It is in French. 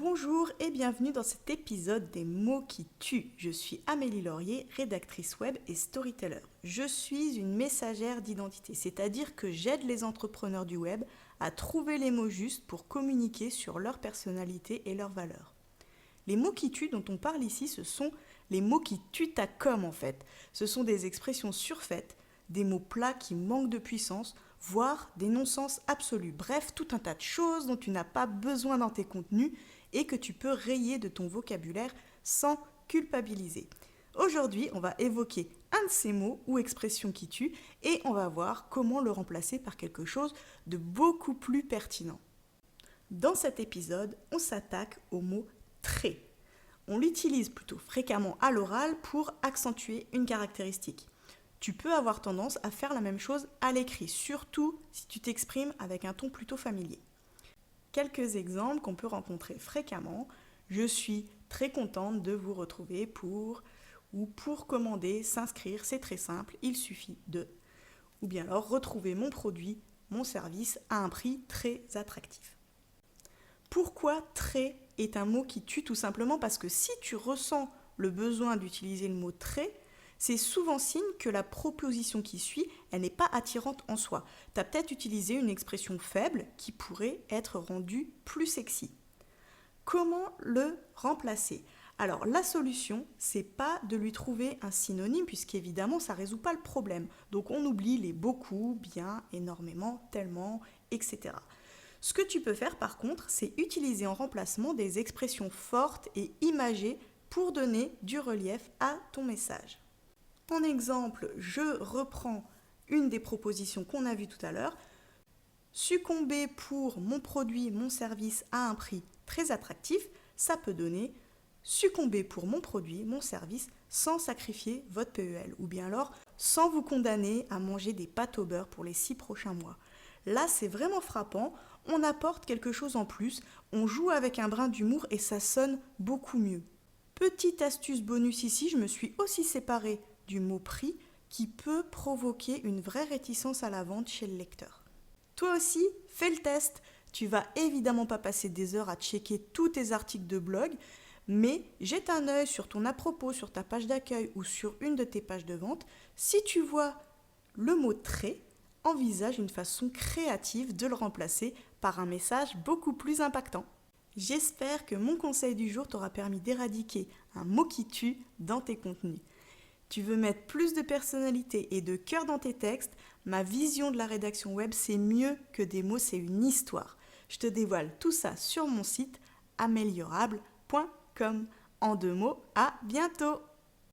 Bonjour et bienvenue dans cet épisode des mots qui tuent. Je suis Amélie Laurier, rédactrice web et storyteller. Je suis une messagère d'identité, c'est-à-dire que j'aide les entrepreneurs du web à trouver les mots justes pour communiquer sur leur personnalité et leurs valeurs. Les mots qui tuent dont on parle ici, ce sont les mots qui tuent ta com en fait. Ce sont des expressions surfaites, des mots plats qui manquent de puissance, voire des non-sens absolus. Bref, tout un tas de choses dont tu n'as pas besoin dans tes contenus et que tu peux rayer de ton vocabulaire sans culpabiliser. Aujourd'hui, on va évoquer un de ces mots ou expressions qui tuent et on va voir comment le remplacer par quelque chose de beaucoup plus pertinent. Dans cet épisode, on s'attaque au mot « très ». On l'utilise plutôt fréquemment à l'oral pour accentuer une caractéristique. Tu peux avoir tendance à faire la même chose à l'écrit, surtout si tu t'exprimes avec un ton plutôt familier. Quelques exemples qu'on peut rencontrer fréquemment. Je suis très contente de vous retrouver pour commander, s'inscrire, c'est très simple, il suffit de. Ou bien alors retrouver mon produit, mon service à un prix très attractif. Pourquoi très est un mot qui tue? Tout simplement parce que si tu ressens le besoin d'utiliser le mot très, c'est souvent signe que la proposition qui suit, elle n'est pas attirante en soi. Tu as peut-être utilisé une expression faible qui pourrait être rendue plus sexy. Comment le remplacer? Alors la solution, c'est pas de lui trouver un synonyme puisqu'évidemment ça ne résout pas le problème. Donc on oublie les beaucoup, bien, énormément, tellement, etc. Ce que tu peux faire par contre, c'est utiliser en remplacement des expressions fortes et imagées pour donner du relief à ton message. En exemple, je reprends une des propositions qu'on a vues tout à l'heure. Succomber pour mon produit, mon service à un prix très attractif, ça peut donner succomber pour mon produit, mon service, sans sacrifier votre PEL. Ou bien alors, sans vous condamner à manger des pâtes au beurre pour les 6 prochains mois. Là, c'est vraiment frappant. On apporte quelque chose en plus, on joue avec un brin d'humour et ça sonne beaucoup mieux. Petite astuce bonus ici, je me suis aussi séparée du mot prix qui peut provoquer une vraie réticence à la vente chez le lecteur. Toi aussi, fais le test. Tu vas évidemment pas passer des heures à checker tous tes articles de blog, mais jette un œil sur ton à-propos, sur ta page d'accueil ou sur une de tes pages de vente. Si tu vois le mot très, envisage une façon créative de le remplacer par un message beaucoup plus impactant. J'espère que mon conseil du jour t'aura permis d'éradiquer un mot qui tue dans tes contenus. Tu veux mettre plus de personnalité et de cœur dans tes textes? Ma vision de la rédaction web, c'est mieux que des mots, c'est une histoire. Je te dévoile tout ça sur mon site améliorable.com. En 2 mots, à bientôt!